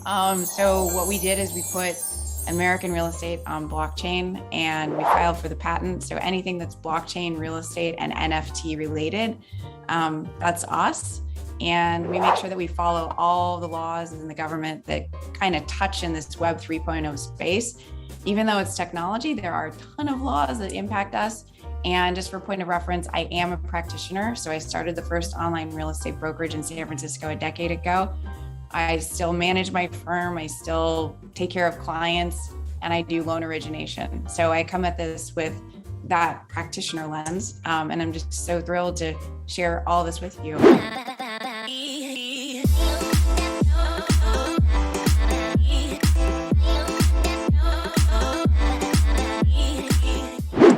So what we did is we put American real estate on blockchain and we filed for the patent. So anything that's blockchain, real estate, and NFT related, that's us. And we make sure that we follow all the laws in the government that kind of touch in this Web 3.0 space. Even though it's technology, there are a ton of laws that impact us. And just for point of reference, I am a practitioner. So I started the first online real estate brokerage in San Francisco a decade ago. I still manage my firm. I still take care of clients and I do loan origination. So I come at this with that practitioner lens. And I'm just so thrilled to share all this with you.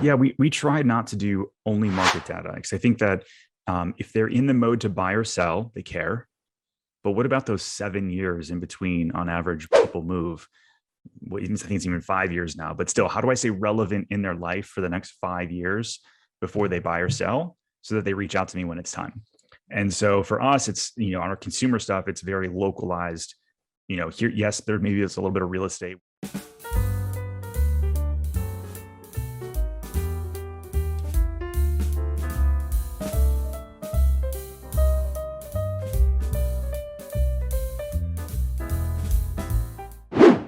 Yeah, we try not to do only market data because I think that if they're in the mode to buy or sell, they care. But what about those 7 years in between on average people move? Well, I think it's even 5 years now, but still, how do I stay relevant in their life for the next 5 years before they buy or sell so that they reach out to me when it's time? And so for us, it's, on our consumer stuff, it's very localized. Here, yes, there maybe it's a little bit of real estate.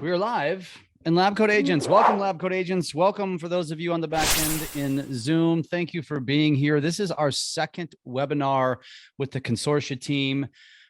We are live in LabCoatAgents. Welcome, LabCoatAgents. Welcome for those of you on the back end in Zoom. Thank you for being here. This is our second webinar with the Consortia team,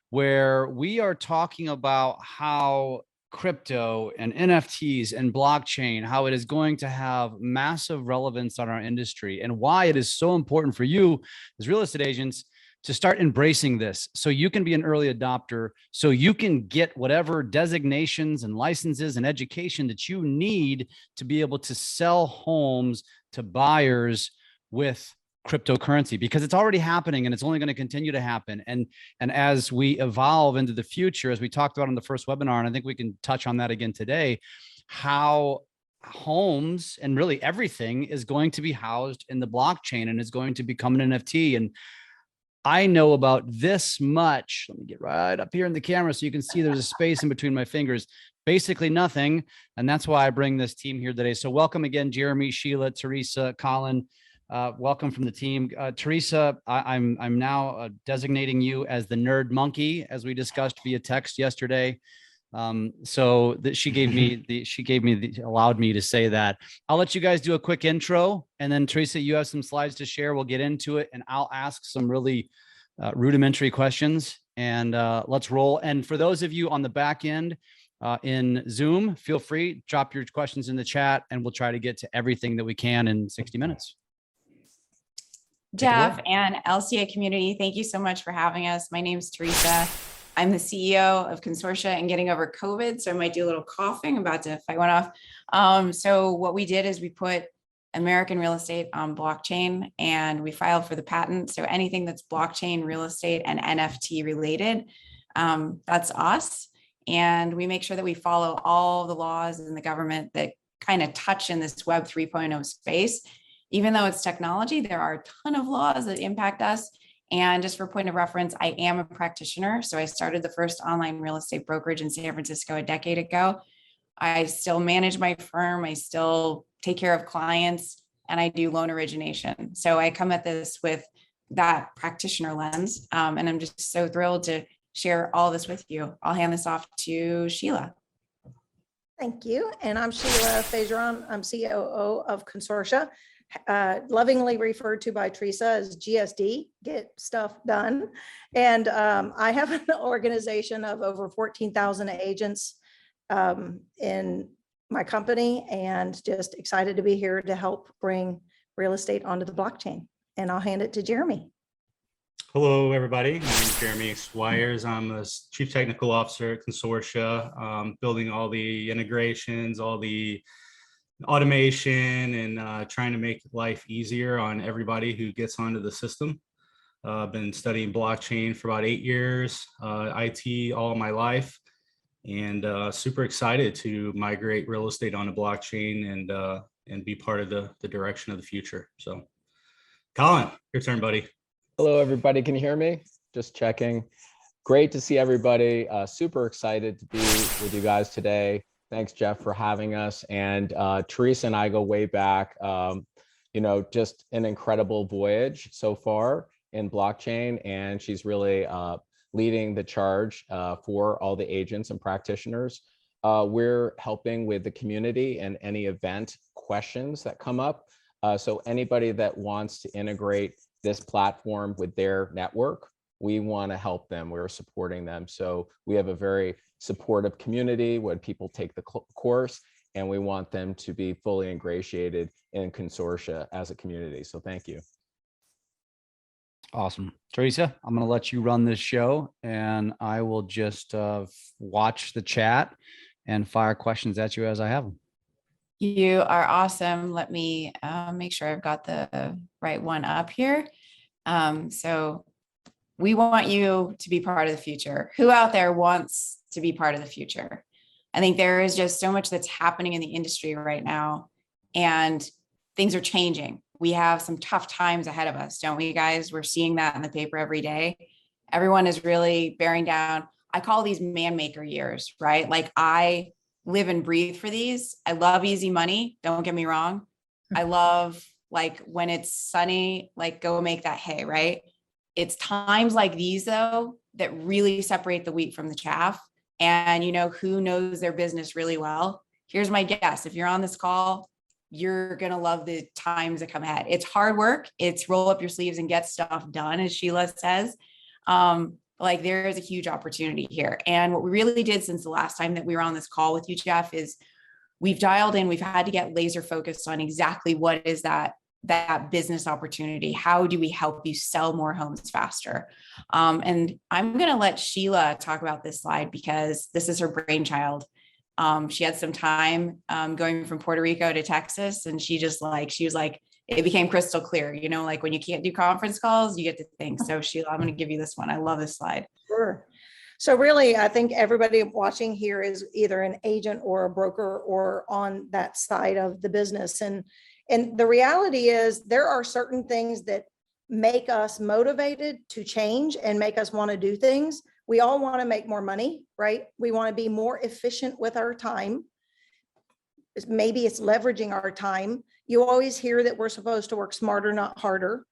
where we are talking about how crypto and NFTs and blockchain, how it is going to have massive relevance on our industry and why it is so important for you as real estate agents to start embracing this so you can be an early adopter, so you can get whatever designations and licenses and education that you need to be able to sell homes to buyers with cryptocurrency, because it's already happening and it's only going to continue to happen. And as we evolve into the future, as we talked about in the first webinar, and I think we can touch on that again today, how homes and really everything is going to be housed in the blockchain and is going to become an NFT. And I know about this much. Let me get right up here in the camera so you can see there's a space in between my fingers. Basically nothing. And that's why I bring this team here today. So welcome again, Jeremy, Sheila, Teresa, Colin. Welcome from the team. Teresa, I'm now designating you as the nerd monkey, as we discussed via text yesterday. So that allowed me to say that. I'll let you guys do a quick intro, and then Teresa, you have some slides to share. We'll get into it, and I'll ask some really rudimentary questions, and let's roll. And for those of you on the back end in Zoom, feel free, drop your questions in the chat, and we'll try to get to everything that we can in 60 minutes. Jeff and LCA community, thank you so much for having us. My name is Teresa. I'm the CEO of Consortia and getting over COVID, so I might do a little coughing. I'm about to fight one off. So what we did is we put American real estate on blockchain and we filed for the patent. So anything that's blockchain, real estate, and NFT related, that's us. And we make sure that we follow all the laws in the government that kind of touch in this Web 3.0 space. Even though it's technology, there are a ton of laws that impact us. And just for point of reference, I am a practitioner. So I started the first online real estate brokerage in San Francisco a decade ago. I still manage my firm. I still take care of clients and I do loan origination. So I come at this with that practitioner lens. And I'm just so thrilled to share all this with you. I'll hand this off to Sheila. Thank you. And I'm Sheila Fageron. I'm COO of Consortia. Lovingly referred to by Teresa as GSD, get stuff done. And I have an organization of over 14,000 agents in my company, and just excited to be here to help bring real estate onto the blockchain. And I'll hand it to Jeremy. Hello, everybody. My name is Jeremy Squires. I'm the Chief Technical Officer at Consortia, building all the integrations, all the automation, and trying to make life easier on everybody who gets onto the system. I've been studying blockchain for about 8 years, IT all my life, and super excited to migrate real estate onto blockchain and be part of the direction of the future. So, Colin, your turn, buddy. Hello, everybody. Can you hear me? Just checking. Great to see everybody. Super excited to be with you guys today. Thanks, Jeff, for having us. And Teresa and I go way back. Just an incredible voyage so far in blockchain, and she's really leading the charge for all the agents and practitioners. We're helping with the community and any event questions that come up. So anybody that wants to integrate this platform with their network, we want to help them. We're supporting them. So we have a very supportive community when people take the course, and we want them to be fully ingratiated in Consortia as a community. So thank you. Awesome. Teresa, I'm going to let you run this show, and I will just watch the chat and fire questions at you as I have them. You are awesome. Let me make sure I've got the right one up here. So we want you to be part of the future. Who out there wants to be part of the future? I think there is just so much that's happening in the industry right now, and things are changing. We have some tough times ahead of us, don't we, guys? We're seeing that in the paper every day. Everyone is really bearing down. I call these man maker years, right? Like, I live and breathe for these. I love easy money. Don't get me wrong. I love, like, when it's sunny, like, go make that hay, right? It's times like these, though, that really separate the wheat from the chaff. And who knows their business really well? Here's my guess. If you're on this call, you're going to love the times that come ahead. It's hard work. It's roll up your sleeves and get stuff done, as Sheila says. Like, there is a huge opportunity here. And what we really did since the last time that we were on this call with you, Jeff, is we've dialed in. We've had to get laser focused on exactly what is that business opportunity. How do we help you sell more homes faster? And I'm going to let Sheila talk about this slide because this is her brainchild. She had some time going from Puerto Rico to Texas, and she was like, it became crystal clear, like when you can't do conference calls, you get to think. So Sheila, I'm going to give you this one. I love this slide. Sure. So really, I think everybody watching here is either an agent or a broker or on that side of the business. And the reality is there are certain things that make us motivated to change and make us want to do things. We all want to make more money, right? We want to be more efficient with our time. Maybe it's leveraging our time. You always hear that we're supposed to work smarter, not harder.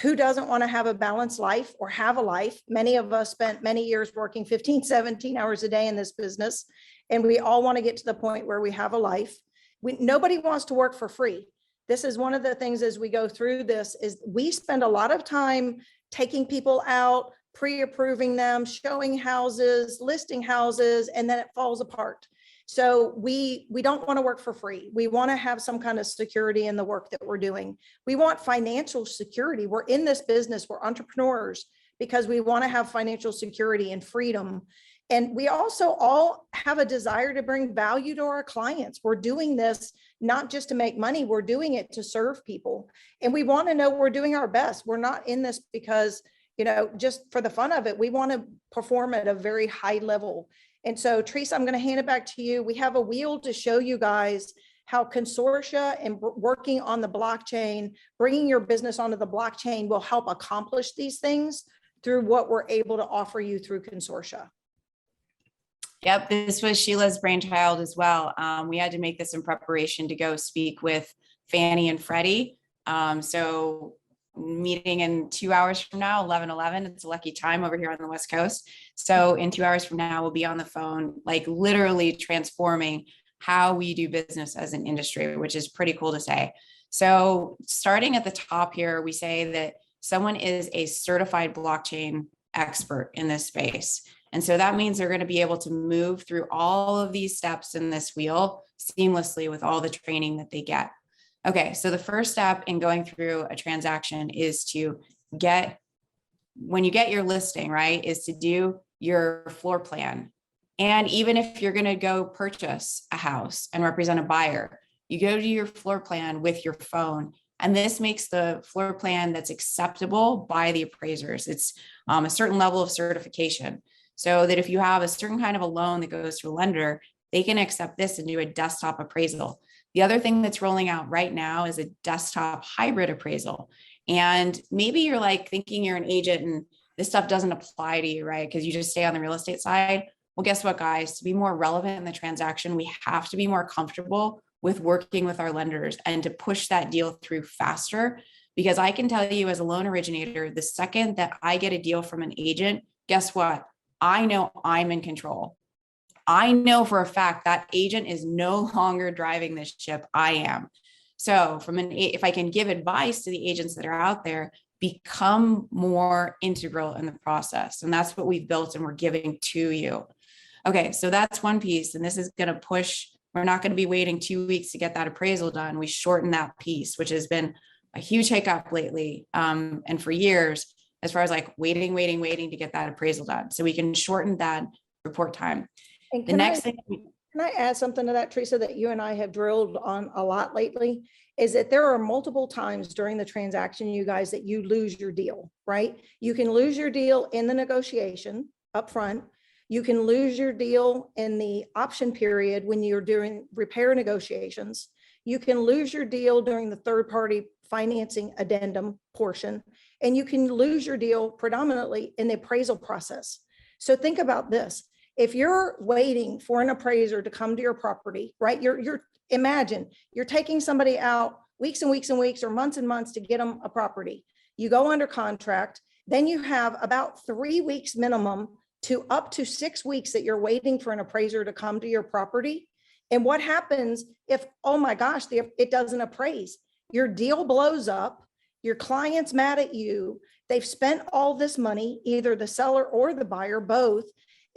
Who doesn't want to have a balanced life or have a life? Many of us spent many years working 15, 17 hours a day in this business, and we all want to get to the point where we have a life. Nobody wants to work for free. This is one of the things as we go through this is we spend a lot of time taking people out, pre-approving them, showing houses, listing houses, and then it falls apart. So we don't want to work for free. We want to have some kind of security in the work that we're doing. We want financial security. We're in this business, we're entrepreneurs because we want to have financial security and freedom. And we also all have a desire to bring value to our clients. We're doing this not just to make money, we're doing it to serve people. And we want to know we're doing our best. We're not in this because, just for the fun of it. We want to perform at a very high level. And so, Teresa, I'm going to hand it back to you. We have a wheel to show you guys how Consortia and working on the blockchain, bringing your business onto the blockchain will help accomplish these things through what we're able to offer you through Consortia. Yep, this was Sheila's brainchild as well. We had to make this in preparation to go speak with Fannie and Freddie. So meeting in 2 hours from now, 11:11. It's a lucky time over here on the West Coast. So in 2 hours from now, we'll be on the phone, like literally transforming how we do business as an industry, which is pretty cool to say. So starting at the top here, we say that someone is a certified blockchain expert in this space. And so that means they're going to be able to move through all of these steps in this wheel seamlessly with all the training that they get. Okay, so the first step in going through a transaction is to when you get your listing, right, is to do your floor plan. And even if you're going to go purchase a house and represent a buyer, you go to your floor plan with your phone. And this makes the floor plan that's acceptable by the appraisers. It's a certain level of certification. So that if you have a certain kind of a loan that goes to a lender, they can accept this and do a desktop appraisal. The other thing that's rolling out right now is a desktop hybrid appraisal. And maybe you're like thinking you're an agent and this stuff doesn't apply to you, right? Because you just stay on the real estate side. Well, guess what, guys? To be more relevant in the transaction, we have to be more comfortable with working with our lenders and to push that deal through faster. Because I can tell you as a loan originator, the second that I get a deal from an agent, guess what? I know I'm in control. I know for a fact that agent is no longer driving this ship. I am. So if I can give advice to the agents that are out there, become more integral in the process. And that's what we've built and we're giving to you. Okay, so that's one piece. And this is going to push, we're not going to be waiting 2 weeks to get that appraisal done. We shorten that piece, which has been a huge hiccup lately. And for years, as far as like waiting to get that appraisal done. So we can shorten that report time. And The next thing. Can I add something to that, Teresa, that you and I have drilled on a lot lately, is that there are multiple times during the transaction, you guys, that you lose your deal, right? You can lose your deal in the negotiation up front. You can lose your deal in the option period when you're doing repair negotiations. You can lose your deal during the third-party financing addendum portion, and you can lose your deal predominantly in the appraisal process. So think about this. If you're waiting for an appraiser to come to your property, right? Imagine you're taking somebody out weeks and weeks and weeks or months and months to get them a property. You go under contract, then you have about 3 weeks minimum to up to 6 weeks that you're waiting for an appraiser to come to your property. And what happens if, oh my gosh, it doesn't appraise? Your deal blows up, your client's mad at you, they've spent all this money, either the seller or the buyer, both,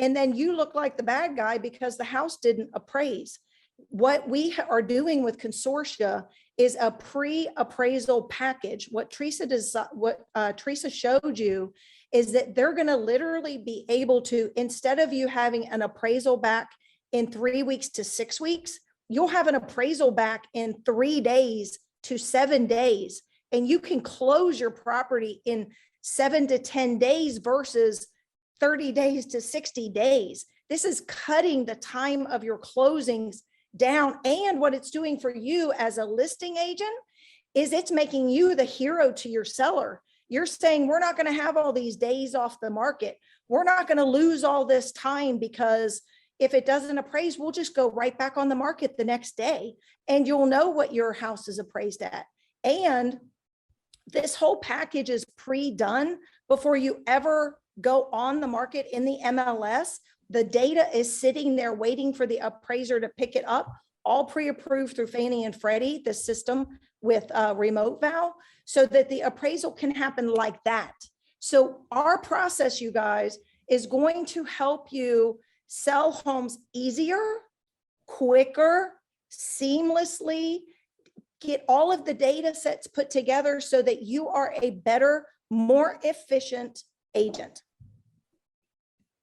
and then you look like the bad guy because the house didn't appraise. What we are doing with Consortia is a pre-appraisal package. What Teresa showed you is that they're going to literally be able to, instead of you having an appraisal back in 3 weeks to 6 weeks, you'll have an appraisal back in 3 days to 7 days. And you can close your property in 7 to 10 days versus 30 days to 60 days. This is cutting the time of your closings down. And what it's doing for you as a listing agent is it's making you the hero to your seller. You're saying, we're not going to have all these days off the market. We're not going to lose all this time because if it doesn't appraise, we'll just go right back on the market the next day and you'll know what your house is appraised at. And this whole package is pre-done before you ever go on the market in the MLS. The data is sitting there waiting for the appraiser to pick it up, all pre-approved through Fannie and Freddie, the system with Remoteval, so that the appraisal can happen like that. So our process, you guys, is going to help you sell homes easier, quicker, seamlessly, get all of the data sets put together so that you are a better, more efficient agent.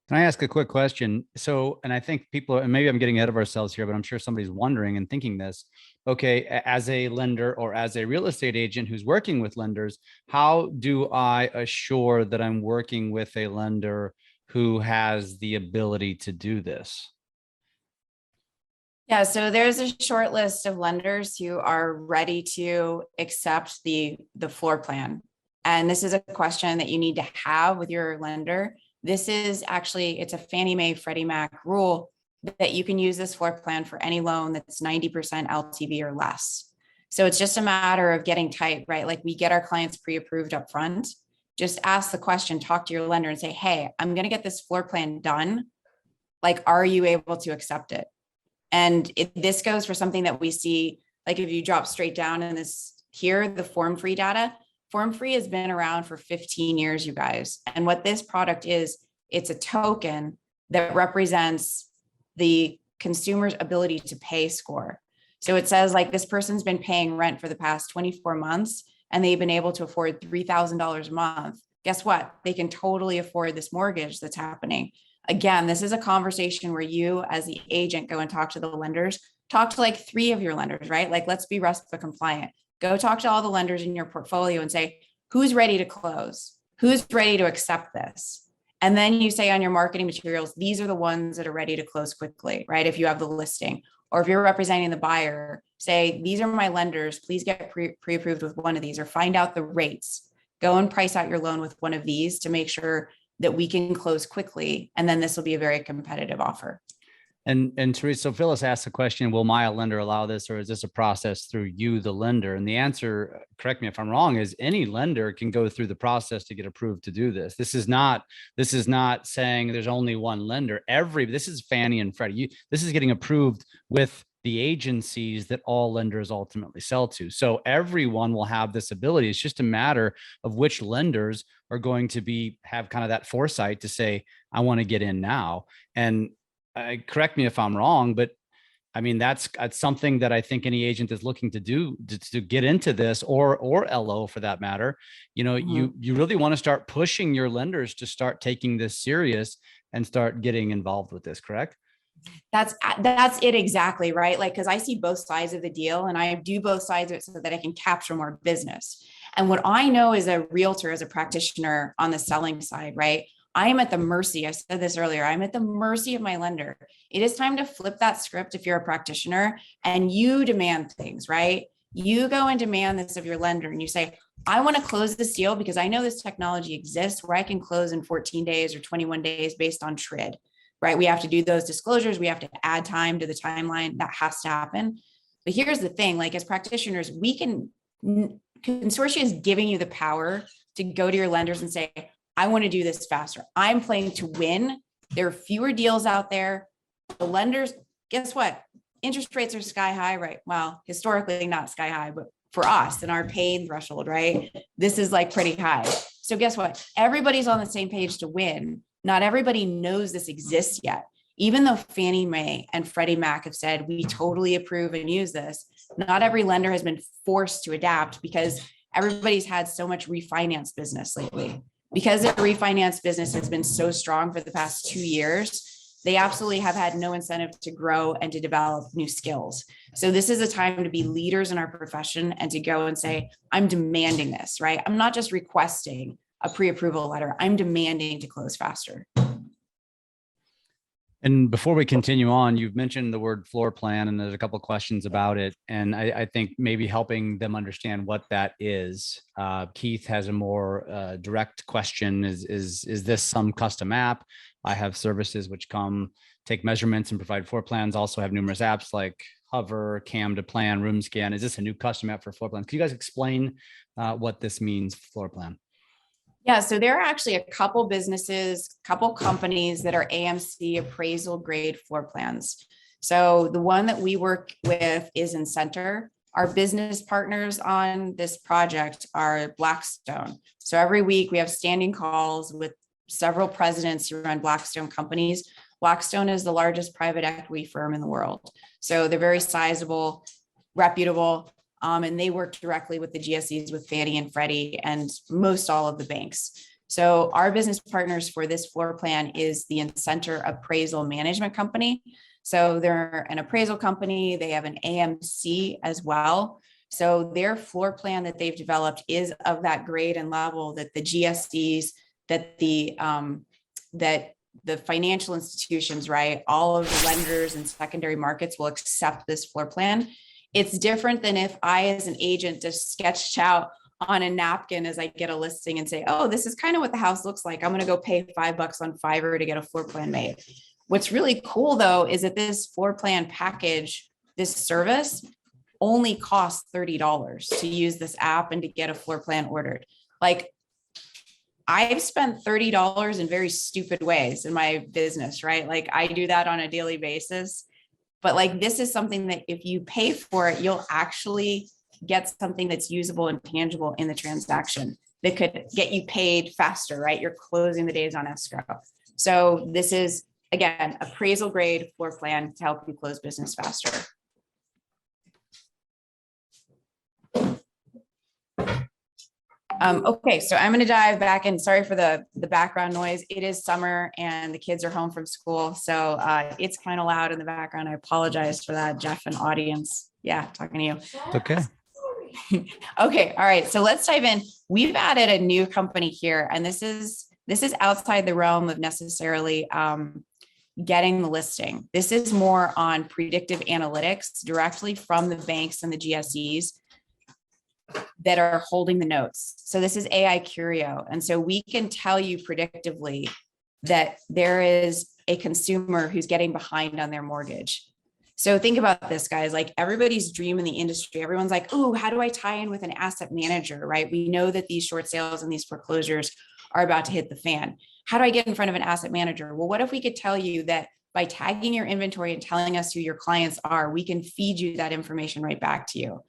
Can I ask a quick question? So, and I think people, and maybe I'm getting ahead of ourselves here, but I'm sure somebody's wondering and thinking this, okay, as a lender or as a real estate agent who's working with lenders, how do I assure that I'm working with a lender who has the ability to do this? Yeah, so there's a short list of lenders who are ready to accept the floor plan. And this is a question that you need to have with your lender. This is actually, it's a Fannie Mae Freddie Mac rule that you can use this floor plan for any loan that's 90% LTV or less. So it's just a matter of getting tight, right? Like we get our clients pre-approved up front. Just ask the question, talk to your lender and say, hey, I'm going to get this floor plan done. Like, are you able to accept it? And this goes for something that we see, like if you drop straight down in this here, the FORMFREE data, FORMFREE has been around for 15 years, you guys. And what this product is, it's a token that represents the consumer's ability to pay score. So it says like this person's been paying rent for the past 24 months and they've been able to afford $3,000 a month. Guess what? They can totally afford this mortgage that's happening. Again, this is a conversation where you as the agent go and talk to the lenders, talk to like 3 of your lenders, right? Like let's be RESPA compliant. Go talk to all the lenders in your portfolio and say, who's ready to close? Who's ready to accept this? And then you say on your marketing materials, these are the ones that are ready to close quickly, right? If you have the listing, or if you're representing the buyer, say, these are my lenders, please get pre-approved with one of these, or find out the rates. go and price out your loan with one of these to make sure that we can close quickly. And then this will be a very competitive offer. And Teresa, so Phyllis asked the question, will my lender allow this, or is this a process through you, the lender? And the answer, correct me if I'm wrong, is any lender can go through the process to get approved to do this. This is not saying there's only one lender. This is Fannie and Freddie. This is getting approved with the agencies that all lenders ultimately sell to. So everyone will have this ability. It's just a matter of which lenders are going to have kind of that foresight to say, I want to get in now. And correct me if I'm wrong, but I mean, that's something that I think any agent is looking to do to get into this, or LO for that matter. You know, you really want to start pushing your lenders to start taking this serious and start getting involved with this, correct? That's it exactly, right? Like, because I see both sides of the deal and I do both sides of it so that I can capture more business. And what I know as a realtor, as a practitioner on the selling side, right? I am at the mercy. I said this earlier. I'm at the mercy of my lender. It is time to flip that script if you're a practitioner and you demand things, right? You go and demand this of your lender and you say, I want to close this deal because I know this technology exists where I can close in 14 days or 21 days based on TRID, right? We have to do those disclosures. We have to add time to the timeline. That has to happen. But here's the thing, like as practitioners, Consortia is giving you the power to go to your lenders and say, I want to do this faster. I'm playing to win. There are fewer deals out there. The lenders, guess what? Interest rates are sky high, right? Well, historically not sky high, but for us and our pain threshold, right? This is like pretty high. So guess what? Everybody's on the same page to win. Not everybody knows this exists yet. Even though Fannie Mae and Freddie Mac have said, we totally approve and use this, not every lender has been forced to adapt because everybody's had so much refinance business lately. Because the refinance business has been so strong for the past 2 years, they absolutely have had no incentive to grow and to develop new skills. So this is a time to be leaders in our profession and to go and say, I'm demanding this, right? I'm not just requesting a pre-approval letter. I'm demanding to close faster. And before we continue on, you've mentioned the word floor plan, and there's a couple of questions about it. And I think maybe helping them understand what that is. Keith has a more direct question. Is this some custom app? I have services which take measurements and provide floor plans. Also have numerous apps like Hover, Cam to Plan, Room Scan. Is this a new custom app for floor plans? Can you guys explain what this means, floor plan? Yeah, so there are actually a couple businesses, couple companies that are AMC appraisal grade floor plans. So the one that we work with is in Center. Our business partners on this project are Blackstone. So every week we have standing calls with several presidents who run Blackstone companies. Blackstone is the largest private equity firm in the world. So they're very sizable, reputable. And they work directly with the GSEs, with Fannie and Freddie, and most all of the banks. So our business partners for this floor plan is the Center Appraisal Management Company. So they're an appraisal company. They have an AMC as well. So their floor plan that they've developed is of that grade and level that the GSEs, that the financial institutions, right, all of the lenders and secondary markets will accept this floor plan. It's different than if I, as an agent, just sketched out on a napkin as I get a listing and say, oh, this is kind of what the house looks like. I'm going to go pay $5 on Fiverr to get a floor plan made. What's really cool, though, is that this floor plan package, this service, only costs $30 to use this app and to get a floor plan ordered. Like, I've spent $30 in very stupid ways in my business, right? Like, I do that on a daily basis. But like, this is something that if you pay for it, you'll actually get something that's usable and tangible in the transaction that could get you paid faster, right? You're closing the days on escrow. So this is, again, appraisal grade floor plan to help you close business faster. Okay, so I'm going to dive back in. Sorry for the background noise. It is summer and the kids are home from school. So it's kind of loud in the background. I apologize for that, Jeff and audience. Yeah, talking to you. It's okay. Okay, all right. So let's dive in. We've added a new company here, and this is outside the realm of necessarily getting the listing. This is more on predictive analytics directly from the banks and the GSEs. that are holding the notes. So this is AiCurio. And so we can tell you predictively that there is a consumer who's getting behind on their mortgage. So think about this, guys, like everybody's dream in the industry. Everyone's like, oh, how do I tie in with an asset manager, right? We know that these short sales and these foreclosures are about to hit the fan. How do I get in front of an asset manager? Well, what if we could tell you that by tagging your inventory and telling us who your clients are, we can feed you that information right back to you.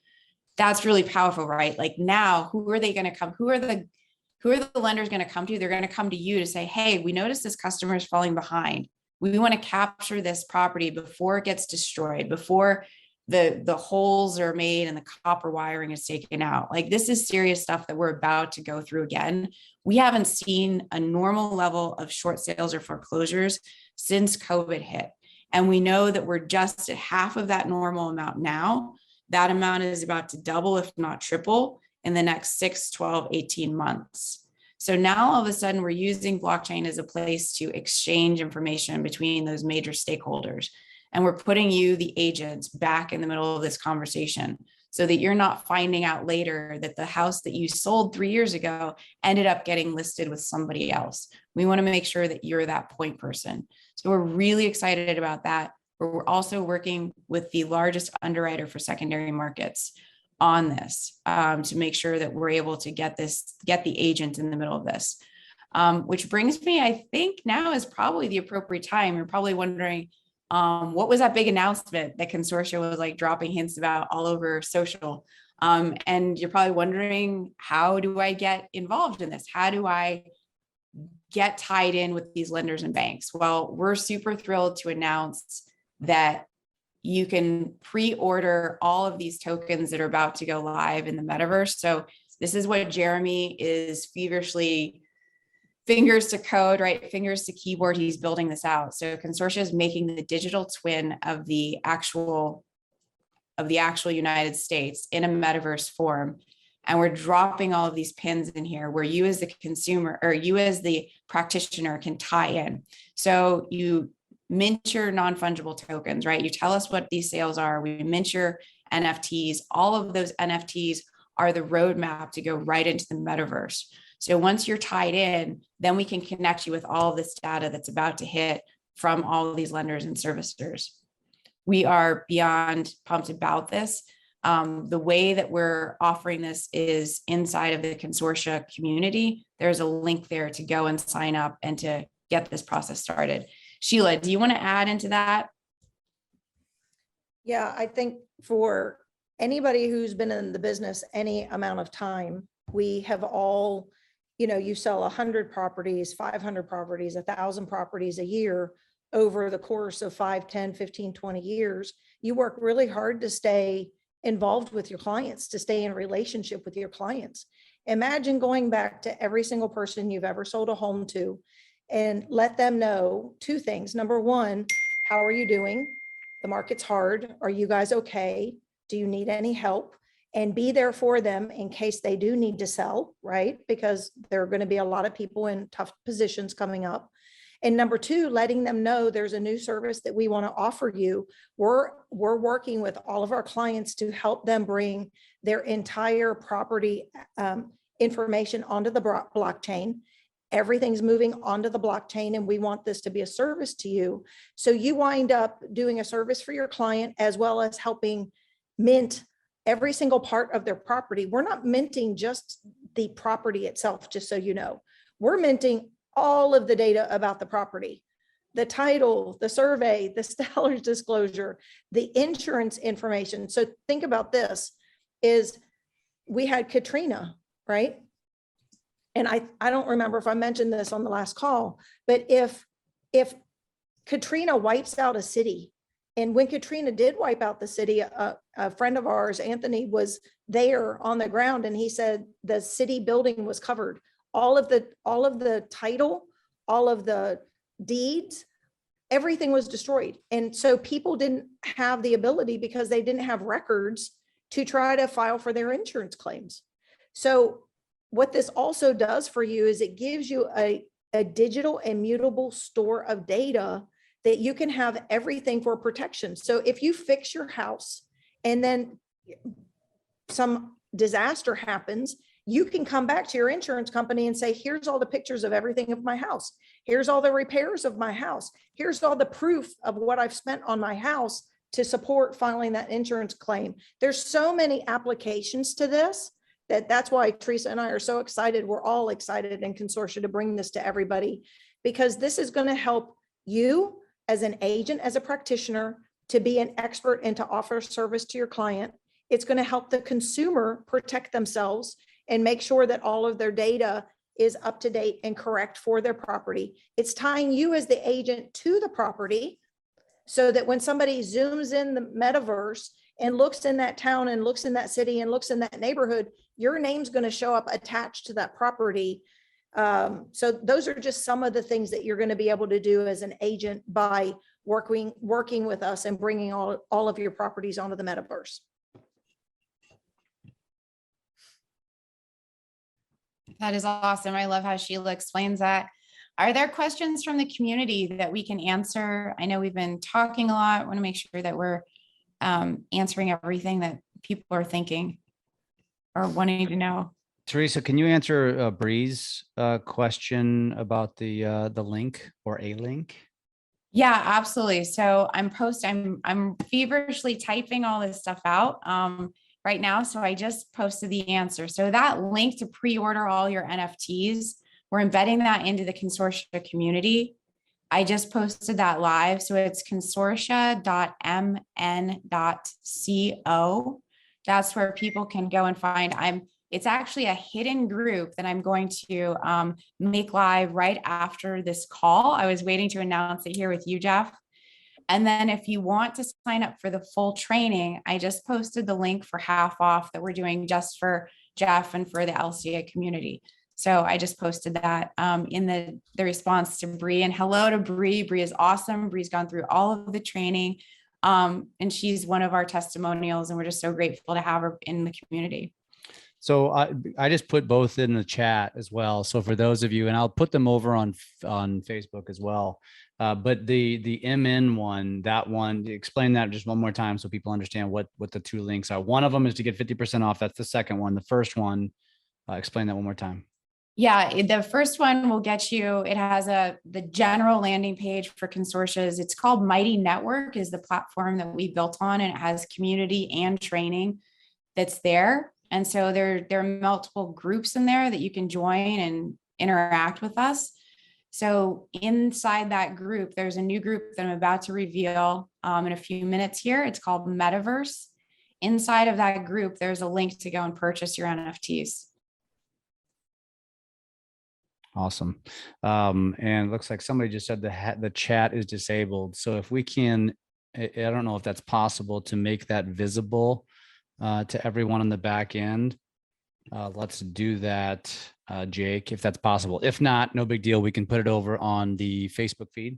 That's really powerful, right? Like now, who are they going to come? Who are the lenders going to come to? They're going to come to you to say, hey, we noticed this customer is falling behind. We want to capture this property before it gets destroyed, before the holes are made and the copper wiring is taken out. Like this is serious stuff that we're about to go through again. We haven't seen a normal level of short sales or foreclosures since COVID hit. And we know that we're just at half of that normal amount now. That amount is about to double, if not triple, in the next 6, 12, 18 months. So now all of a sudden we're using blockchain as a place to exchange information between those major stakeholders. And we're putting you, the agents, back in the middle of this conversation so that you're not finding out later that the house that you sold 3 years ago ended up getting listed with somebody else. We want to make sure that you're that point person. So we're really excited about that. We're also working with the largest underwriter for secondary markets on this to make sure that we're able to get the agent in the middle of this. Which brings me, I think now is probably the appropriate time. You're probably wondering, what was that big announcement that Consortia was like dropping hints about all over social? And you're probably wondering, how do I get involved in this? How do I get tied in with these lenders and banks? Well, we're super thrilled to announce that you can pre-order all of these tokens that are about to go live in the metaverse. So this is what Jeremy is feverishly, fingers to code, right? Fingers to keyboard. He's building this out. So Consortia is making the digital twin of the actual United States in a metaverse form. And we're dropping all of these pins in here where you as the consumer or you as the practitioner can tie in. So you mint your non-fungible tokens, right? You tell us what these sales are. We mint your NFTs. All of those NFTs are the roadmap to go right into the metaverse. So once you're tied in, then we can connect you with all of this data that's about to hit from all of these lenders and servicers. We are beyond pumped about this. The way that we're offering this is inside of the Consortia community. There's a link there to go and sign up and to get this process started. Sheila, do you want to add into that? Yeah, I think for anybody who's been in the business any amount of time, we have all, you sell 100 properties, 500 properties, 1,000 properties a year over the course of 5, 10, 15, 20 years. You work really hard to stay involved with your clients, to stay in relationship with your clients. Imagine going back to every single person you've ever sold a home to and let them know 2 things. Number 1, how are you doing? The market's hard. Are you guys okay? Do you need any help? And be there for them in case they do need to sell, right? Because there are going to be a lot of people in tough positions coming up. And number 2, letting them know there's a new service that we want to offer you. We're working with all of our clients to help them bring their entire property information onto the blockchain. Everything's moving onto the blockchain, and we want this to be a service to you. So you wind up doing a service for your client as well as helping mint every single part of their property. We're not minting just the property itself, just so you know. We're minting all of the data about the property, the title, the survey, the seller's disclosure, the insurance information. So think about this, is we had Katrina, right? And I don't remember if I mentioned this on the last call, but if Katrina wipes out a city, and when Katrina did wipe out the city, a friend of ours, Anthony, was there on the ground, and he said the city building was covered. All of the title, all of the deeds, everything was destroyed. And so people didn't have the ability, because they didn't have records, to try to file for their insurance claims. So what this also does for you is it gives you a digital and mutable store of data that you can have everything for protection. So if you fix your house and then some disaster happens, you can come back to your insurance company and say, here's all the pictures of everything of my house. Here's all the repairs of my house. Here's all the proof of what I've spent on my house to support filing that insurance claim. There's so many applications to this that's why Teresa and I are so excited. We're all excited in Consortia to bring this to everybody, because this is going to help you as an agent, as a practitioner, to be an expert and to offer service to your client. It's going to help the consumer protect themselves and make sure that all of their data is up to date and correct for their property. It's tying you as the agent to the property so that when somebody zooms in the metaverse and looks in that town and looks in that city and looks in that neighborhood, your name's going to show up attached to that property. So those are just some of the things that you're going to be able to do as an agent by working with us and bringing all of your properties onto the metaverse. That is awesome. I love how Sheila explains that. Are there questions from the community that we can answer? I know we've been talking a lot. I want to make sure that we're answering everything that people are thinking or wanting to know. Teresa, can you answer Bree's question about the link or a link? Yeah, absolutely. So I'm feverishly typing all this stuff out right now. So I just posted the answer. So that link to pre-order all your NFTs, we're embedding that into the Consortia community. I just posted that live. So it's consortia.mn.co. That's where people can go and find. It's actually a hidden group that I'm going to make live right after this call. I was waiting to announce it here with you, Jeff. And then if you want to sign up for the full training, I just posted the link for half off that we're doing just for Jeff and for the LCA community. So I just posted that in the response to Bree. And hello to Bree. Bree is awesome. Bree's gone through all of the training and she's one of our testimonials, and we're just so grateful to have her in the community. So I just put both in the chat as well. So for those of you, and I'll put them over on Facebook as well. But the MN one, that one, explain that just one more time so people understand what the two links are. One of them is to get 50% off. That's the second one. The first one, explain that one more time. Yeah, the first one will get you, it has the general landing page for consortias. It's called Mighty Network is the platform that we built on, and it has community and training that's there. And so there are multiple groups in there that you can join and interact with us. So inside that group, there's a new group that I'm about to reveal in a few minutes here. It's called Metaverse. Inside of that group, there's a link to go and purchase your NFTs. Awesome. And it looks like somebody just said the chat is disabled. So if we can, I don't know if that's possible to make that visible to everyone on the back end. Let's do that, Jake, if that's possible. If not, no big deal. We can put it over on the Facebook feed.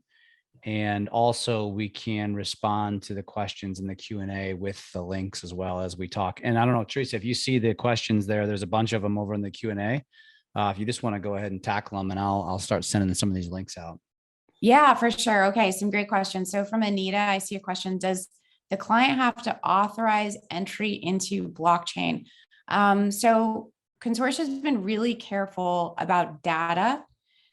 And also we can respond to the questions in the Q&A with the links as well as we talk. And I don't know, Teresa, if you see the questions there's a bunch of them over in the Q&A. If you just want to go ahead and tackle them, and I'll start sending some of these links out. Yeah, for sure. Okay, some great questions. So from Anita, I see a question. Does the client have to authorize entry into blockchain? So Consortia has been really careful about data.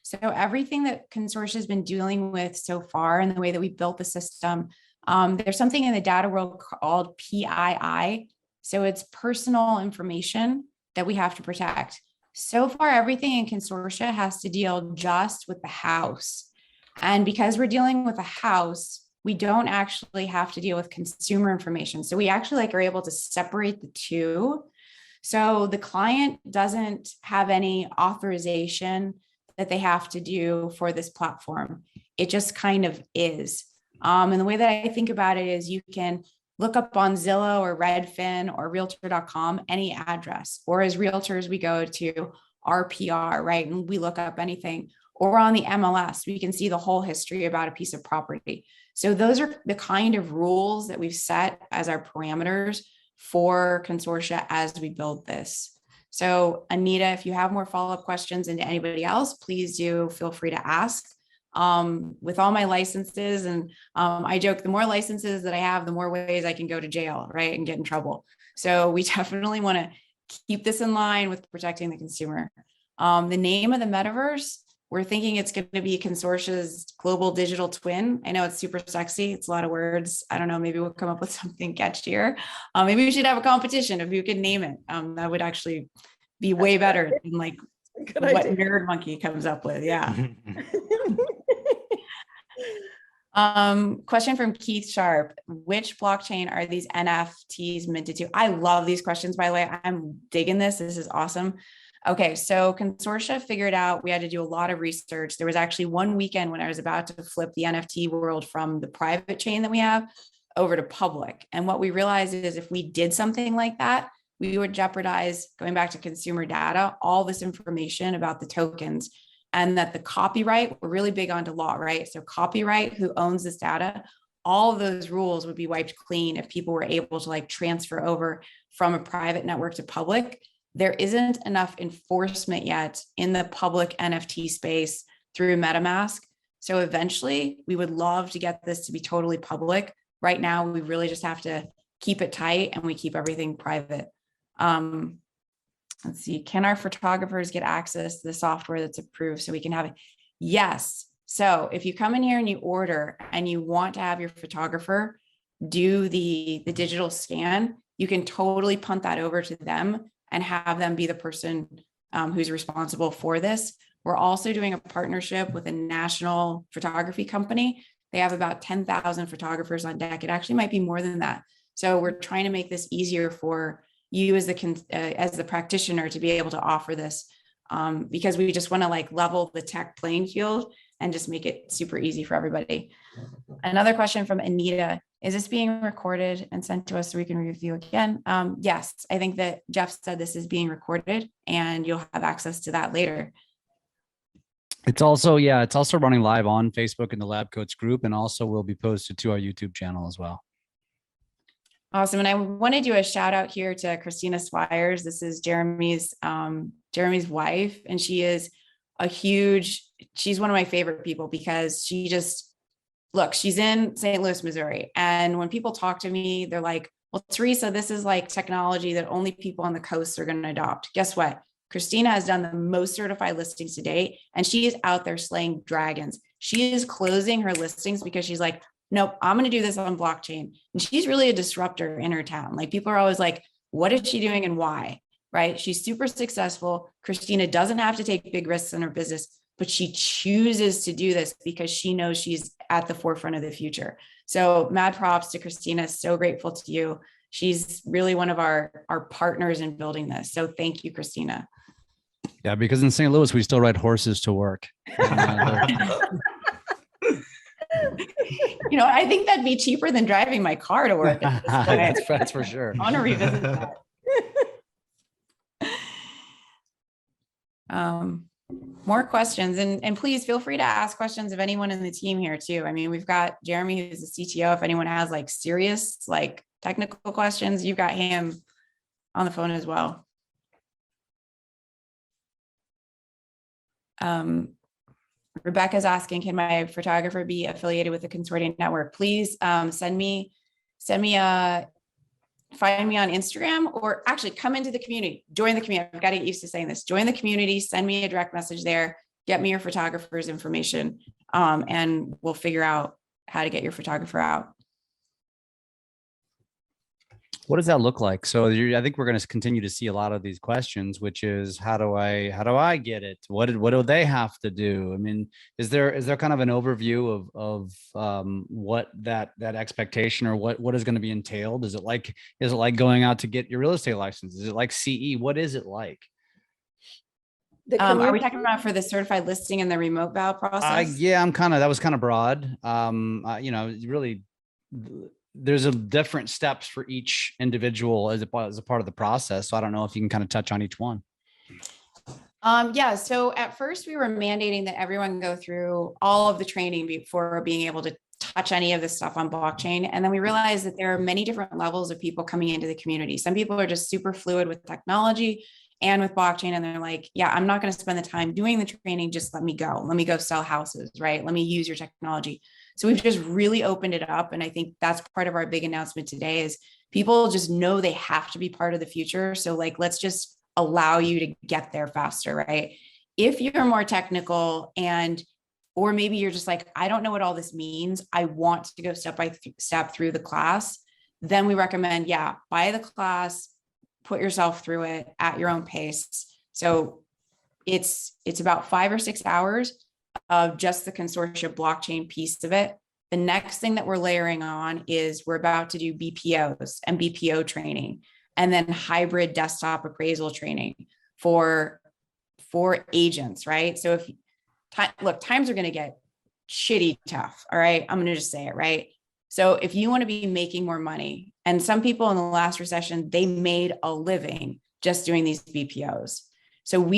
So everything that Consortia has been dealing with so far and the way that we built the system, there's something in the data world called PII. So it's personal information that we have to protect. So far, everything in Consortia has to deal just with the house. And because we're dealing with a house, we don't actually have to deal with consumer information. So we actually are able to separate the two. So the client doesn't have any authorization that they have to do for this platform. It just kind of is. And the way that I think about it is you can look up on Zillow or Redfin or realtor.com, any address, or as realtors, we go to RPR, right? And we look up anything, or on the MLS, we can see the whole history about a piece of property. So those are the kind of rules that we've set as our parameters for Consortia as we build this. So Anita, if you have more follow-up questions into anybody else, please do feel free to ask. With all my licenses, and I joke, the more licenses that I have, the more ways I can go to jail, right, and get in trouble. So we definitely want to keep this in line with protecting the consumer. The name of the metaverse, we're thinking it's going to be Consortia's global digital twin. I know it's super sexy. It's a lot of words. I don't know. Maybe we'll come up with something catchier. Maybe we should have a competition of who can name it. That would actually be way better than like what Nerd Monkey comes up with. Yeah. Question from Keith Sharp. Which blockchain are these NFTs minted to? I love these questions, by the way. I'm digging this. This is awesome. Okay, so Consortia figured out we had to do a lot of research. There was actually one weekend when I was about to flip the NFT world from the private chain that we have over to public. And what we realized is if we did something like that, we would jeopardize, going back to consumer data, all this information about the tokens, and that the copyright, we're really big onto law, right? So copyright, who owns this data, all of those rules would be wiped clean if people were able to like transfer over from a private network to public. There isn't enough enforcement yet in the public NFT space through MetaMask. So eventually we would love to get this to be totally public. Right now, we really just have to keep it tight and we keep everything private. Let's see, can our photographers get access to the software that's approved so we can have it? Yes. So if you come in here and you order and you want to have your photographer do the digital scan, you can totally punt that over to them and have them be the person who's responsible for this. We're also doing a partnership with a national photography company. They have about 10,000 photographers on deck. It actually might be more than that. So we're trying to make this easier for you as the practitioner to be able to offer this because we just want to like level the tech playing field and just make it super easy for everybody. Another question from Anita. Is this being recorded and sent to us so we can review again? Yes, I think that Jeff said this is being recorded and you'll have access to that later. It's also, yeah, it's also running live on Facebook in the Lab Coats group and also will be posted to our YouTube channel as well. Awesome. And I want to do a shout out here to Christina Swires. This is Jeremy's wife. And she is she's one of my favorite people because she just, look, she's in St. Louis, Missouri. And when people talk to me, they're like, well, Teresa, this is like technology that only people on the coast are going to adopt. Guess what? Christina has done the most certified listings to date, and she is out there slaying dragons. She is closing her listings because she's like, nope, I'm going to do this on blockchain. And she's really a disruptor in her town. Like people are always like, what is she doing and why? Right? She's super successful. Christina doesn't have to take big risks in her business, but she chooses to do this because she knows she's at the forefront of the future. So mad props to Christina. So grateful to you. She's really one of our partners in building this. So thank you, Christina. Yeah, because in St. Louis, we still ride horses to work. You know, I think that'd be cheaper than driving my car to work. That's for sure. I want to revisit that. More questions, and please feel free to ask questions of anyone in the team here too. I mean, we've got Jeremy, who's the CTO. If anyone has like serious, like technical questions, you've got him on the phone as well. Rebecca's asking, can my photographer be affiliated with the consortium network? Please find me on Instagram, or actually come into the community, join the community. I've got to get used to saying this. Join the community, send me a direct message there, get me your photographer's information, and we'll figure out how to get your photographer out. What does that look like? So I think we're going to continue to see a lot of these questions, which is how do I get it? What do they have to do? I mean, is there kind of an overview of what that expectation or what is going to be entailed? Is it like going out to get your real estate license? Is it like CE? What is it like? Are we talking about for the certified listing and the Remoteval process? Yeah, that was kind of broad. You know, really, there's a different steps for each individual as a part of the process. So I don't know if you can kind of touch on each one. Yeah. So at first we were mandating that everyone go through all of the training before being able to touch any of this stuff on blockchain. And then we realized that there are many different levels of people coming into the community. Some people are just super fluid with technology and with blockchain, and they're like, yeah, I'm not going to spend the time doing the training. Just let me go sell houses, right? Let me use your technology. So we've just really opened it up. And I think that's part of our big announcement today is people just know they have to be part of the future. So like, let's just allow you to get there faster, right? If you're more technical or maybe you're just like, I don't know what all this means, I want to go step by step through the class, then we recommend, yeah, buy the class, put yourself through it at your own pace. So it's about 5 or 6 hours of just the consortia blockchain piece of it. The next thing that we're layering on is we're about to do BPOs and BPO training, and then hybrid desktop appraisal training for agents, right? So if times are going to get shitty tough. All right. I'm going to just say it, right? So if you want to be making more money, and some people in the last recession, they made a living just doing these BPOs. So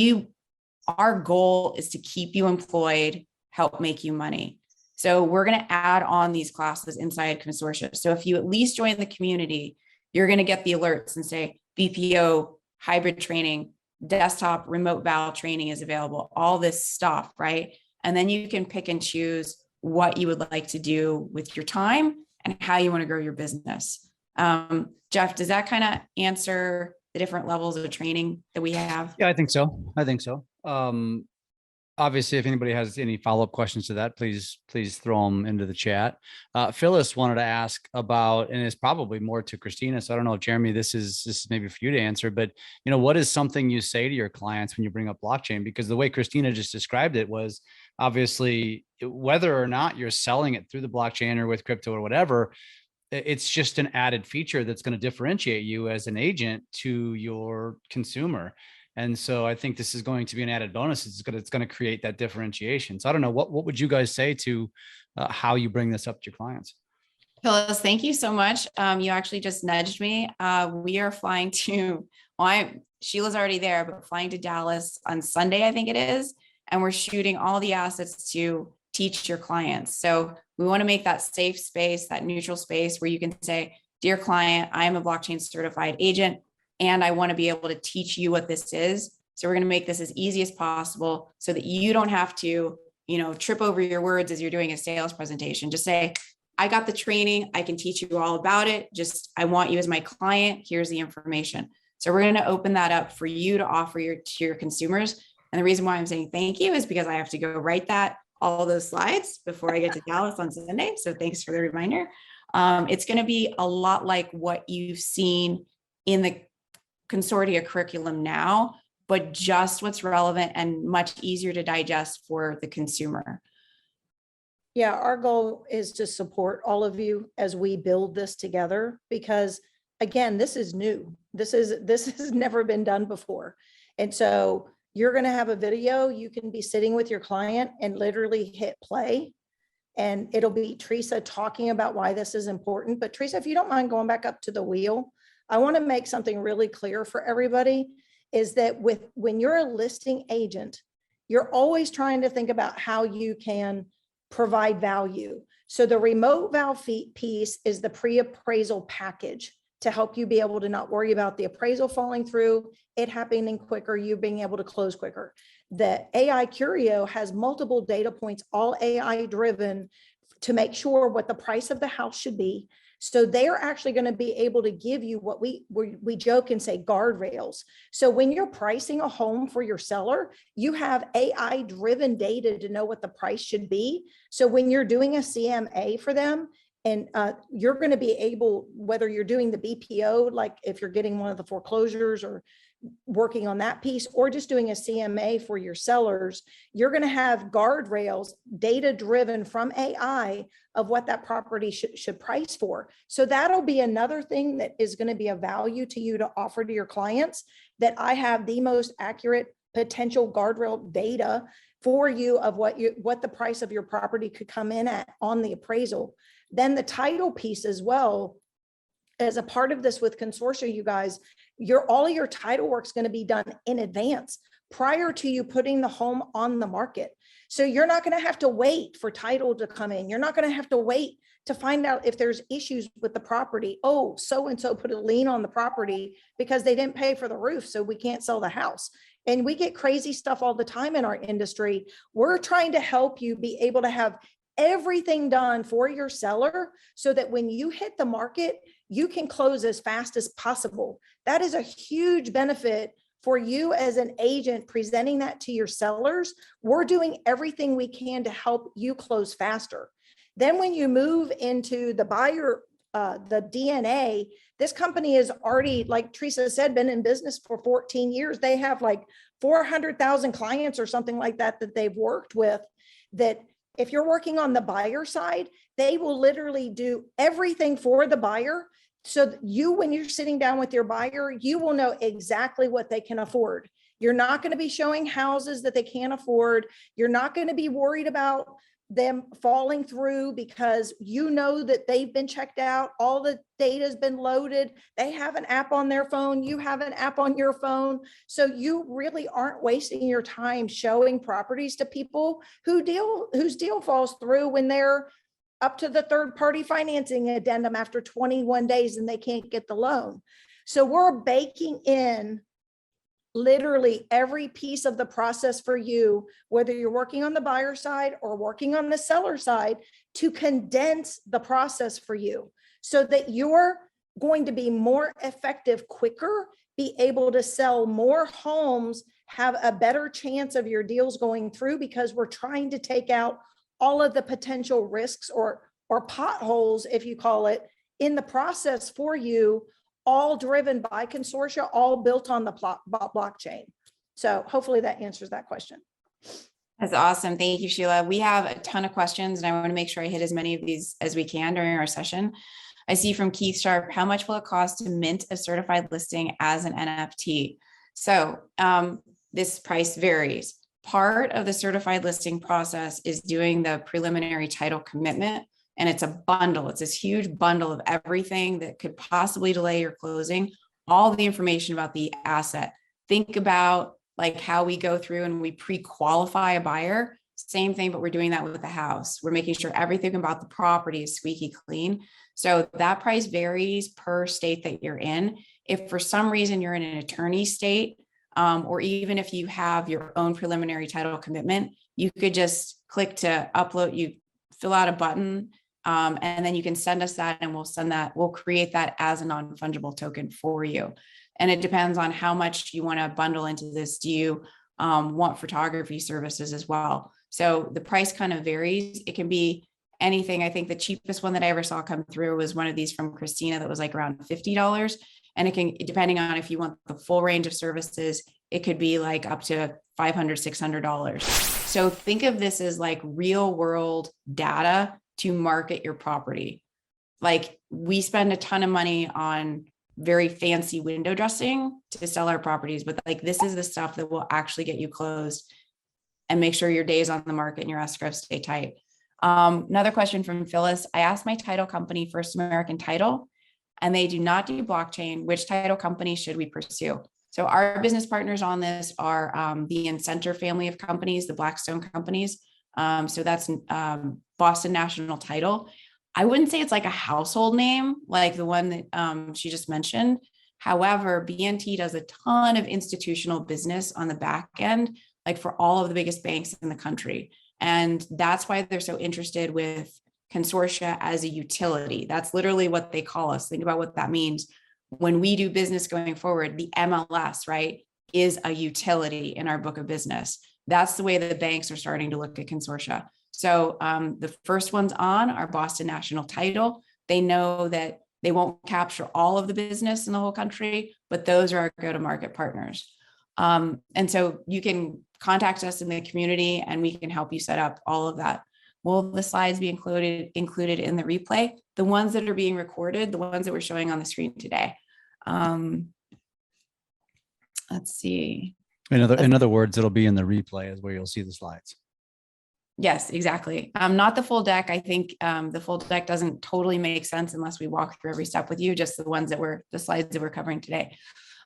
our goal is to keep you employed, help make you money. So we're going to add on these classes inside Consortia. So if you at least join the community, you're going to get the alerts and say BPO, hybrid training, desktop remote val training is available, all this stuff, right? And then you can pick and choose what you would like to do with your time and how you want to grow your business. Jeff, does that kind of answer the different levels of training that we have? Yeah, I think so. Obviously, if anybody has any follow-up questions to that, please throw them into the chat. Phyllis wanted to ask about, and it's probably more to Christina. So I don't know if Jeremy, this is maybe for you to answer, but what is something you say to your clients when you bring up blockchain? Because the way Christina just described it was obviously whether or not you're selling it through the blockchain or with crypto or whatever, it's just an added feature that's going to differentiate you as an agent to your consumer. And so I think this is going to be an added bonus. It's going to create that differentiation. So I don't know, what would you guys say to how you bring this up to your clients? Phyllis, thank you so much. You actually just nudged me. We are flying Sheila's already there, but flying to Dallas on Sunday, I think it is. And we're shooting all the assets to teach your clients. So we want to make that safe space, that neutral space where you can say, dear client, I am a blockchain certified agent, and I want to be able to teach you what this is. So we're going to make this as easy as possible so that you don't have to, trip over your words as you're doing a sales presentation. Just say, I got the training. I can teach you all about it. Just, I want you as my client. Here's the information. So we're going to open that up for you to offer to your consumers. And the reason why I'm saying thank you is because I have to go write all those slides before I get to Dallas on Sunday. So thanks for the reminder. It's going to be a lot like what you've seen in the consortia curriculum now, but just what's relevant and much easier to digest for the consumer. Yeah, our goal is to support all of you as we build this together, because again, this is new. This has never been done before. And so you're going to have a video. You can be sitting with your client and literally hit play, and it'll be Teresa talking about why this is important. But Teresa, if you don't mind going back up to the wheel, I want to make something really clear for everybody, is that when you're a listing agent, you're always trying to think about how you can provide value. So the remote val piece is the pre-appraisal package to help you be able to not worry about the appraisal falling through, it happening quicker, you being able to close quicker. The AiCurio has multiple data points, all AI driven, to make sure what the price of the house should be. So they're actually going to be able to give you what we joke and say guardrails. So when you're pricing a home for your seller, you have AI driven data to know what the price should be. So when you're doing a CMA for them, and you're going to be able, whether you're doing the BPO, like if you're getting one of the foreclosures or working on that piece, or just doing a CMA for your sellers, you're going to have guardrails, data driven from AI of what that property should price for. So that'll be another thing that is going to be a value to you to offer to your clients, that I have the most accurate potential guardrail data for you of what the price of your property could come in at on the appraisal. Then the title piece as well, as a part of this with Consortia, you guys, all of your title work is going to be done in advance. prior to you putting the home on the market. So you're not going to have to wait for title to come in. You're not going to have to wait to find out if there's issues with the property. Oh, so-and-so put a lien on the property because they didn't pay for the roof, so we can't sell the house. And we get crazy stuff all the time in our industry. We're trying to help you be able to have everything done for your seller so that when you hit the market, you can close as fast as possible. That is a huge benefit for you as an agent presenting that to your sellers. We're doing everything we can to help you close faster. Then when you move into the buyer, the DNA, this company is already, like Teresa said, been in business for 14 years. They have like 400,000 clients or something like that that they've worked with, that if you're working on the buyer side, they will literally do everything for the buyer. So that you, when you're sitting down with your buyer, you will know exactly what they can afford. You're not going to be showing houses that they can't afford. You're not going to be worried about them falling through because you know that they've been checked out. All the data has been loaded. They have an app on their phone. You have an app on your phone. So you really aren't wasting your time showing properties to people whose deal falls through when they're up to the third-party financing addendum after 21 days and they can't get the loan. So we're baking in literally every piece of the process for you, whether you're working on the buyer side or working on the seller side, to condense the process for you so that you're going to be more effective quicker, be able to sell more homes, have a better chance of your deals going through, because we're trying to take out all of the potential risks or potholes, if you call it, in the process for you, all driven by Consortia, all built on the blockchain. So hopefully that answers that question. That's awesome. Thank you, Sheila. We have a ton of questions and I want to make sure I hit as many of these as we can during our session. I see from Keith Sharp, how much will it cost to mint a certified listing as an NFT? So this price varies. Part of the certified listing process is doing the preliminary title commitment, and it's a bundle. It's this huge bundle of everything that could possibly delay your closing, all the information about the asset. Think about like how we go through and we pre-qualify a buyer, same thing, but we're doing that with the house. We're making sure everything about the property is squeaky clean. So that price varies per state that you're in. If for some reason you're in an attorney state, or even if you have your own preliminary title commitment, you could just click to upload, you fill out a button, and then you can send us that and we'll create that as a non-fungible token for you. And it depends on how much you want to bundle into this. Do you want photography services as well? So the price kind of varies. It can be anything. I think the cheapest one that I ever saw come through was one of these from Christina that was like around $50. And it can, depending on if you want the full range of services, it could be like up to $500, $600. So think of this as like real world data to market your property. Like we spend a ton of money on very fancy window dressing to sell our properties, but like this is the stuff that will actually get you closed and make sure your days on the market and your escrow stay tight. Another question from Phyllis. I asked my title company, First American Title, and they do not do blockchain. Which title company should we pursue? So our business partners on this are the Incenter family of companies, the Blackstone companies. So that's Boston National Title. I wouldn't say it's like a household name, like the one that she just mentioned. However, BNT does a ton of institutional business on the back end, like for all of the biggest banks in the country. And that's why they're so interested with Consortia as a utility. That's literally what they call us. Think about what that means. When we do business going forward, the MLS, right, is a utility in our book of business. That's the way that the banks are starting to look at Consortia. So the first ones on are Boston National Title. They know that they won't capture all of the business in the whole country, but those are our go-to-market partners. And so you can contact us in the community and we can help you set up all of that. Will the slides be included in the replay? The ones that are being recorded, the ones that we're showing on the screen today. Let's see. In other words, it'll be in the replay is where you'll see the slides. Yes, exactly. Not the full deck. I think the full deck doesn't totally make sense unless we walk through every step with you, just the slides that we're covering today.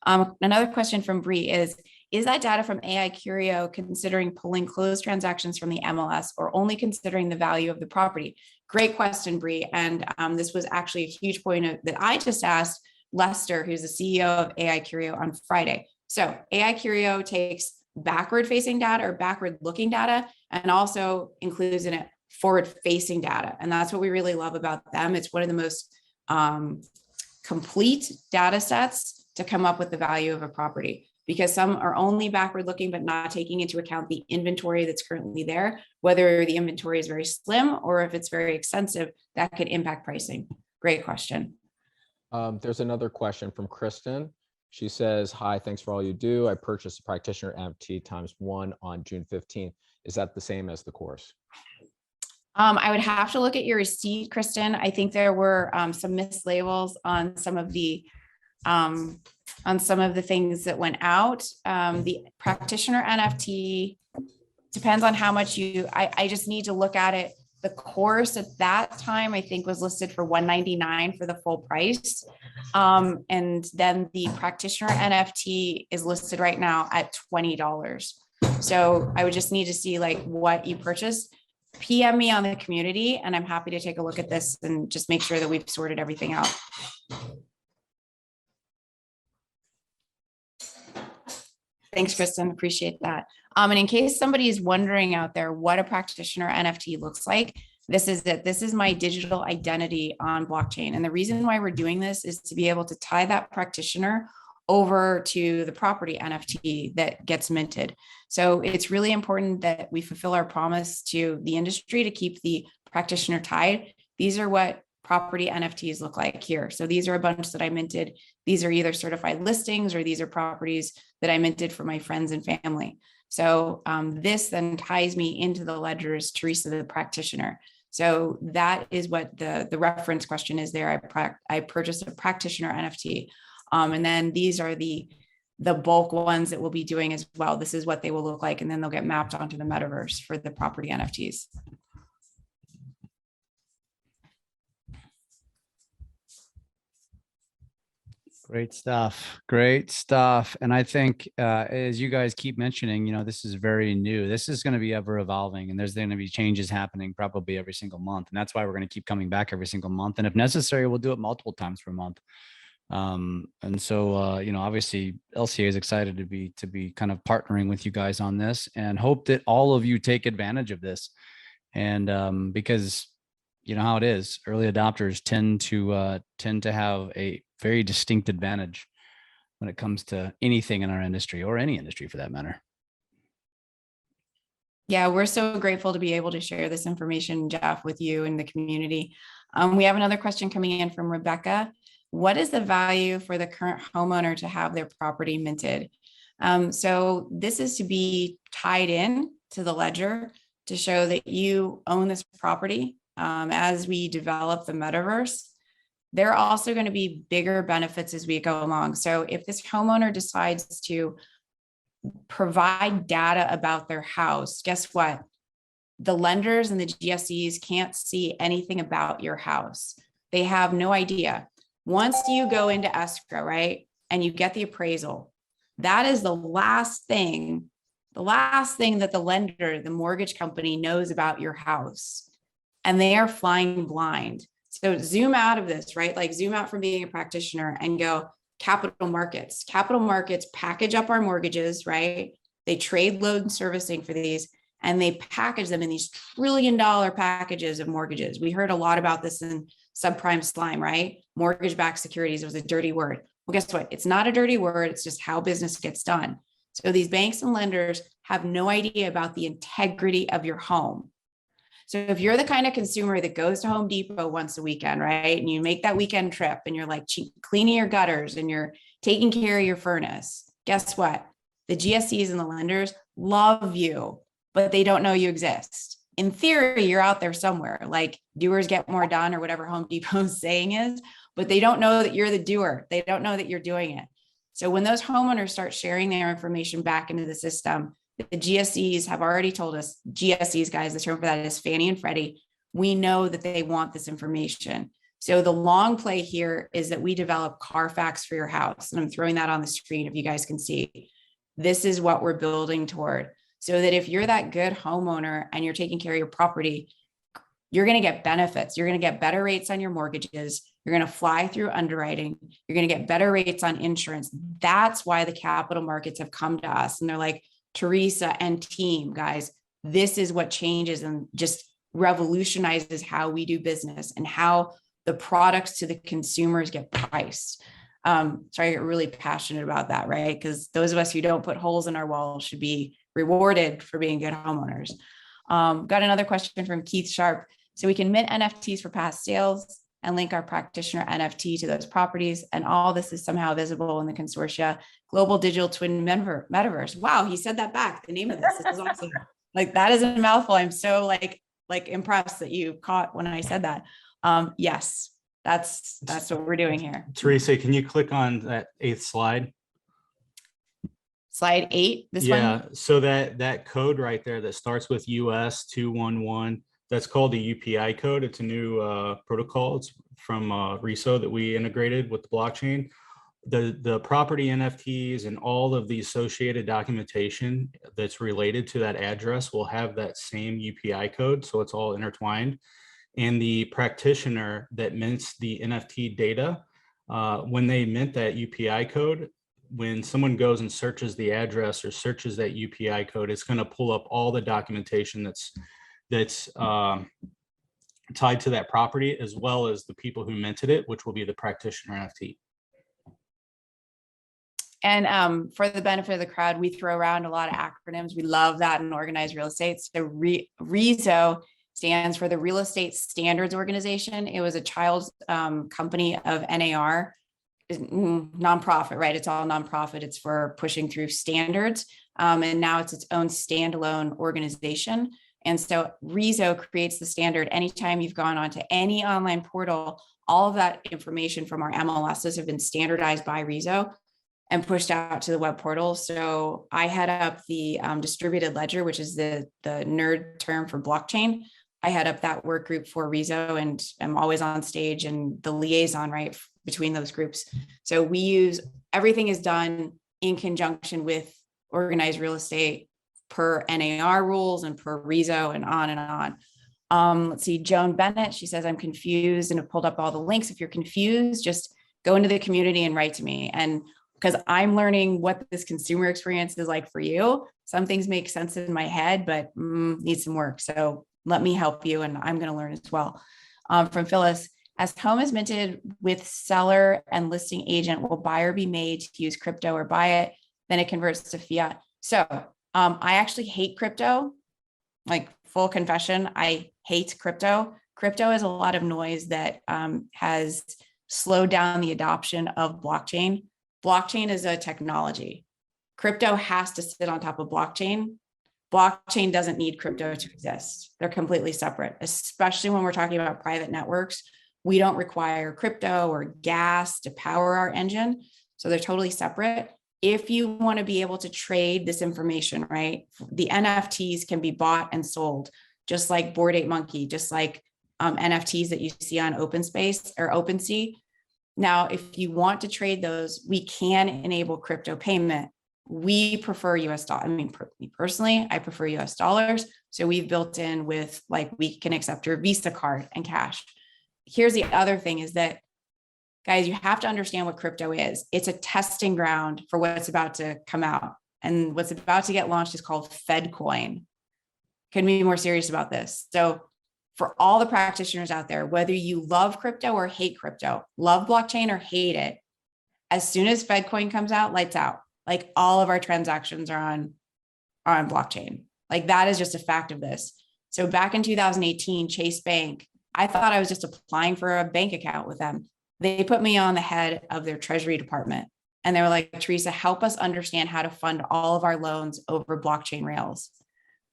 Another question from Bree is, is that data from AiCurio considering pulling closed transactions from the MLS or only considering the value of the property? Great question, Bree. And this was actually a huge point that I just asked Lester, who's the CEO of AiCurio, on Friday. So AiCurio takes backward facing data or backward looking data and also includes in it forward facing data. And that's what we really love about them. It's one of the most complete data sets to come up with the value of a property, because some are only backward looking, but not taking into account the inventory that's currently there, whether the inventory is very slim or if it's very extensive, that could impact pricing. Great question. There's another question from Kristen. She says, hi, thanks for all you do. I purchased a practitioner NFT ×1 on June 15th. Is that the same as the course? I would have to look at your receipt, Kristen. I think there were some mislabels on some of the things that went out. The practitioner NFT depends on how much I just need to look at it. The course at that time, I think, was listed for $199 for the full price. And then the practitioner NFT is listed right now at $20. So I would just need to see like what you purchased. PM me on the community and I'm happy to take a look at this and just make sure that we've sorted everything out. Thanks, Kristen. Appreciate that. And in case somebody is wondering out there what a practitioner NFT looks like, this is it. This is my digital identity on blockchain. And the reason why we're doing this is to be able to tie that practitioner over to the property NFT that gets minted. So it's really important that we fulfill our promise to the industry to keep the practitioner tied. These are what property NFTs look like here. So these are a bunch that I minted. These are either certified listings or these are properties that I minted for my friends and family. So this then ties me into the ledger as Teresa, the practitioner. So that is what the reference question is there. I purchased a practitioner NFT. And then these are the bulk ones that we'll be doing as well. This is what they will look like. And then they'll get mapped onto the metaverse for the property NFTs. Great stuff. Great stuff. And I think as you guys keep mentioning, you know, this is very new. This is going to be ever evolving and there's going to be changes happening probably every single month. And that's why we're going to keep coming back every single month. And if necessary, we'll do it multiple times per month. And so, you know, obviously LCA is excited to be kind of partnering with you guys on this and hope that all of you take advantage of this. And because you know how it is, early adopters tend to have a very distinct advantage when it comes to anything in our industry or any industry for that matter. Yeah, we're so grateful to be able to share this information, Jeff, with you and the community. We have another question coming in from Rebecca. What is the value for the current homeowner to have their property minted? So this is to be tied in to the ledger to show that you own this property. As we develop the metaverse, there are also going to be bigger benefits as we go along. So if this homeowner decides to provide data about their house, guess what? The lenders and the GSEs can't see anything about your house. They have no idea. Once you go into escrow, right, and you get the appraisal, that is the last thing that the lender, the mortgage company knows about your house. And they are flying blind. So zoom out of this, right? Like zoom out from being a practitioner and go capital markets. Capital markets package up our mortgages, right? They trade loan servicing for these and they package them in these $1 trillion packages of mortgages. We heard a lot about this in subprime slime, right? Mortgage-backed securities was a dirty word. Well, guess what? It's not a dirty word. It's just how business gets done. So these banks and lenders have no idea about the integrity of your home. So if you're the kind of consumer that goes to Home Depot once a weekend, right, and you make that weekend trip and you're like cleaning your gutters and you're taking care of your furnace, guess what? The GSEs and the lenders love you, but they don't know you exist. In theory, you're out there somewhere, like doers get more done or whatever Home Depot's saying is, but they don't know that you're the doer. They don't know that you're doing it. So when those homeowners start sharing their information back into the system, the GSEs have already told us, GSEs, guys, the term for that is Fannie and Freddie. We know that they want this information. So the long play here is that we develop CARFAX for your house. And I'm throwing that on the screen if you guys can see. this is what we're building toward. So that if you're that good homeowner and you're taking care of your property, you're going to get benefits. You're going to get better rates on your mortgages. You're going to fly through underwriting. You're going to get better rates on insurance. That's why the capital markets have come to us. And they're like, Teresa and team, guys, this is what changes and just revolutionizes how we do business and how the products to the consumers get priced. So I get really passionate about that, right? Because those of us who don't put holes in our walls should be rewarded for being good homeowners. Got another question from Keith Sharp. So we can mint NFTs for past sales and link our practitioner NFT to those properties. And all this is somehow visible in the consortia global digital twin metaverse. Wow, he said that back. The name of this is awesome. Like that is a mouthful. I'm so like impressed that you caught when I said that. Yes, that's what we're doing here. Teresa, can you click on that 8th slide? Slide 8, this one? Yeah, so that code right there that starts with US 211, that's called the UPI code. It's a new protocol. It's from RESO that we integrated with the blockchain. The property NFTs and all of the associated documentation that's related to that address will have that same UPI code. So it's all intertwined. And the practitioner that mints the NFT data, when they mint that UPI code, when someone goes and searches the address or searches that UPI code, it's going to pull up all the documentation that's tied to that property, as well as the people who minted it, which will be the practitioner NFT. And for the benefit of the crowd, we throw around a lot of acronyms. We love that in organized real estate. So RESO stands for the Real Estate Standards Organization. It was a child company of NAR, nonprofit, right? It's all nonprofit. It's for pushing through standards. And now it's its own standalone organization. And so RESO creates the standard. Anytime you've gone onto any online portal, all of that information from our MLSs have been standardized by RESO and pushed out to the web portal. So I head up the distributed ledger, which is the nerd term for blockchain. I head up that work group for RESO, and I'm always on stage and the liaison, right, between those groups. So everything is done in conjunction with organized real estate per NAR rules and per RESO and on and on. Let's see, Joan Bennett, she says, I'm confused and have pulled up all the links. If you're confused, just go into the community and write to me. And because I'm learning what this consumer experience is like for you. Some things make sense in my head, but need some work. So let me help you, and I'm going to learn as well. From Phyllis, as home is minted with seller and listing agent, will buyer be made to use crypto or buy it? Then it converts to fiat. So I actually hate crypto, like full confession, I hate crypto. Crypto is a lot of noise that has slowed down the adoption of blockchain. Blockchain is a technology. Crypto has to sit on top of blockchain. Blockchain doesn't need crypto to exist. They're completely separate, especially when we're talking about private networks. We don't require crypto or gas to power our engine. So they're totally separate. If you want to be able to trade this information, right? The NFTs can be bought and sold, just like Bored Ape Monkey, just like NFTs that you see on OpenSpace or OpenSea. Now, if you want to trade those, we can enable crypto payment. We prefer US dollars. I mean, me personally, I prefer US dollars. So we've built in with we can accept your Visa card and cash. Here's the other thing is that, guys, you have to understand what crypto is. It's a testing ground for what's about to come out. And what's about to get launched is called FedCoin. Couldn't be more serious about this. So for all the practitioners out there, whether you love crypto or hate crypto, love blockchain or hate it, as soon as FedCoin comes out, lights out. Like all of our transactions are on blockchain. Like that is just a fact of this. So back in 2018, Chase Bank, I thought I was just applying for a bank account with them. They put me on the head of their treasury department. And they were like, Teresa, help us understand how to fund all of our loans over blockchain rails.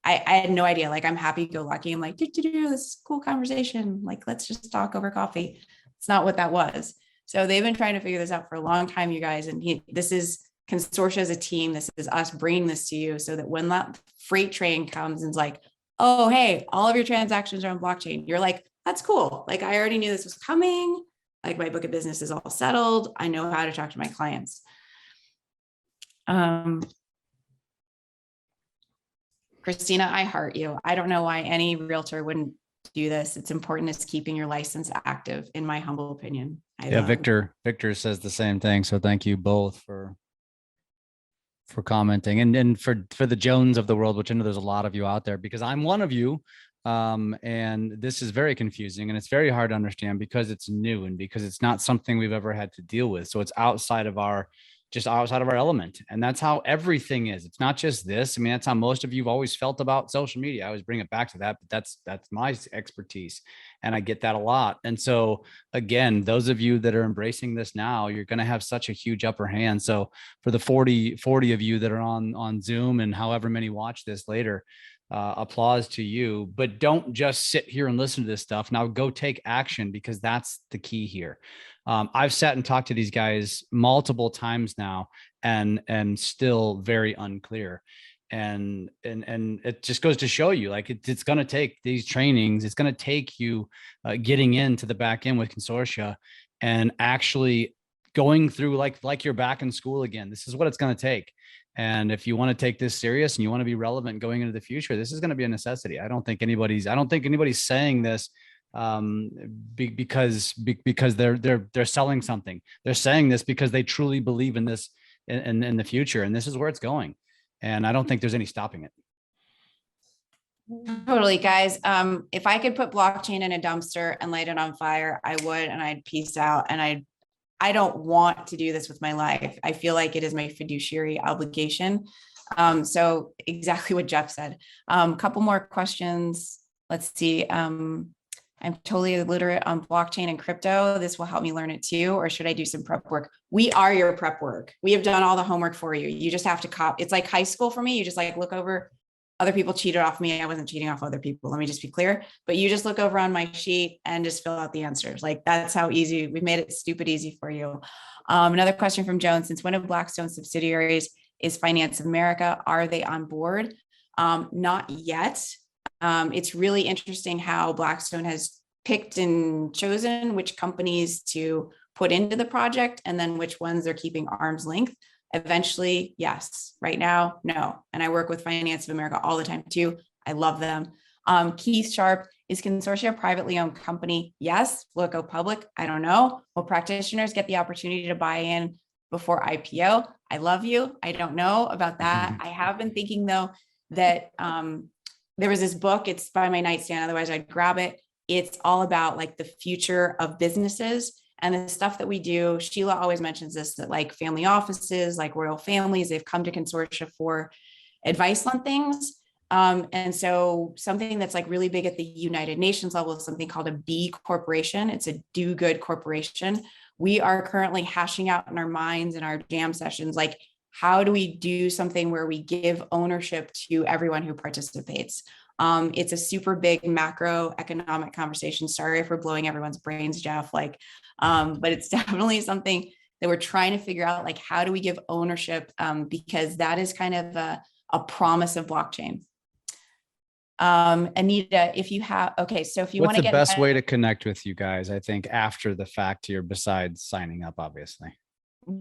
I had no idea. Like, I'm happy-go-lucky. I'm like, this is a cool conversation. Like, let's just talk over coffee. It's not what that was. So they've been trying to figure this out for a long time, you guys. And this is Consortia as a team. This is us bringing this to you so that when that freight train comes and is like, oh, hey, all of your transactions are on blockchain. You're like, that's cool. Like, I already knew this was coming. Like, my book of business is all settled. I know how to talk to my clients. Christina, I heart you. I don't know why any realtor wouldn't do this. It's important as keeping your license active, in my humble opinion. Yeah, Victor says the same thing. So thank you both for commenting, and for the Jones of the world, which I know there's a lot of you out there, because I'm one of you. And this is very confusing and it's very hard to understand because it's new and because it's not something we've ever had to deal with. So it's outside of our element. And that's how everything is. It's not just this. I mean, that's how most of you've always felt about social media. I always bring it back to that, but that's my expertise. And I get that a lot. And so again, those of you that are embracing this now, you're going to have such a huge upper hand. So for the 40 of you that are on Zoom and however many watch this later, applause to you, but don't just sit here and listen to this stuff. Now go take action, because that's the key here. I've sat and talked to these guys multiple times now and still very unclear. And it just goes to show you, like, it's going to take these trainings. It's going to take you getting into the back end with Consortia and actually going through like you're back in school again. This is what it's going to take. And if you want to take this serious and you want to be relevant going into the future, this is going to be a necessity. I don't think anybody's saying this because they're selling something. They're saying this because they truly believe in this in the future, and this is where it's going. And I don't think there's any stopping it. Totally, guys. If I could put blockchain in a dumpster and light it on fire, I would, and I'd peace out. And I don't want to do this with my life. I feel like it is my fiduciary obligation. So exactly what Jeff said. Couple more questions. Let's see. I'm totally illiterate on blockchain and crypto. This will help me learn it too. Or should I do some prep work? We are your prep work. We have done all the homework for you. You just have to it's like high school for me. You just like look over. Other people cheated off me. I wasn't cheating off other people. Let me just be clear. But you just look over on my sheet and just fill out the answers. Like, that's how easy. We've made it stupid easy for you. Another question from Joan. Since when of Blackstone subsidiaries is Finance of America? Are they on board? Not yet. It's really interesting how Blackstone has picked and chosen which companies to put into the project and then which ones they're keeping arm's length. Eventually, yes. Right now, no. And I work with Finance of America all the time too. I love them. Keith Sharp, is Consortia a privately owned company? Yes. Will it go public? I don't know. Will practitioners get the opportunity to buy in before IPO? I love you. I don't know about that. I have been thinking though that there was this book, it's by my nightstand, otherwise I'd grab it. It's all about like the future of businesses. And the stuff that we do, Sheila always mentions this, that like family offices, like royal families, they've come to Consortia for advice on things. And so something that's like really big at the United Nations level is something called a B corporation. It's a do good corporation. We are currently hashing out in our minds in our jam sessions, like, how do we do something where we give ownership to everyone who participates? It's a super big macroeconomic conversation. Sorry if we're blowing everyone's brains, Jeff, but it's definitely something that we're trying to figure out, like, how do we give ownership? Because that is kind of a promise of blockchain. Anita, if you have, okay, so if you want to get— What's the best way to connect with you guys? I think after the fact here, besides signing up, obviously.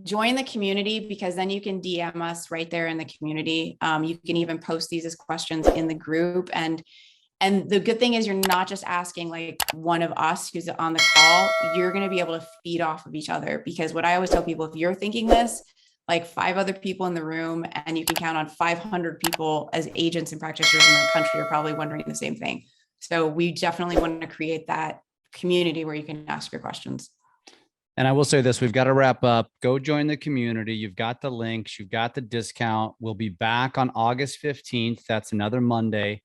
Join the community, because then you can DM us right there in the community. You can even post these as questions in the group. And the good thing is you're not just asking like one of us who's on the call, you're going to be able to feed off of each other. Because what I always tell people, if you're thinking this, like 5 other people in the room, and you can count on 500 people as agents and practitioners in the country are probably wondering the same thing. So we definitely want to create that community where you can ask your questions. And I will say this, we've got to wrap up. Go join the community. You've got the links, you've got the discount. We'll be back on August 15th. That's another Monday.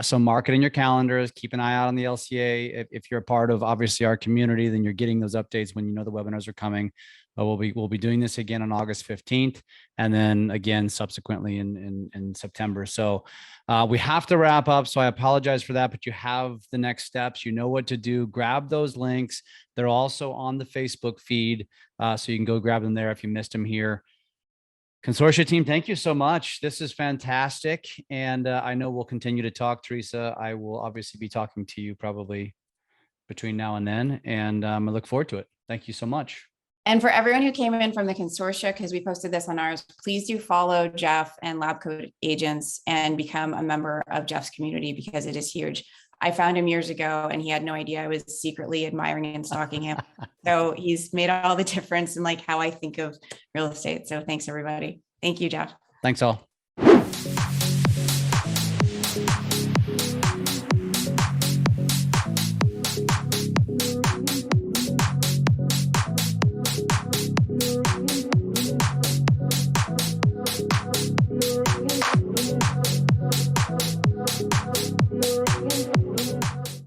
So mark it in your calendars. Keep an eye out on the LCA. If you're a part of obviously our community, then you're getting those updates when you know the webinars are coming. We'll be doing this again on August 15th, and then again subsequently in September. So we have to wrap up. So I apologize for that, but you have the next steps. You know what to do. Grab those links. They're also on the Facebook feed, so you can go grab them there if you missed them here. Consortia team, thank you so much. This is fantastic. And I know we'll continue to talk, Teresa. I will obviously be talking to you probably between now and then. And I look forward to it. Thank you so much. And for everyone who came in from the consortia, because we posted this on ours, please do follow Jeff and LabCoatAgents and become a member of Jeff's community because it is huge. I found him years ago and he had no idea I was secretly admiring and stalking him. So he's made all the difference in like how I think of real estate. So thanks everybody. Thank you, Jeff. Thanks all.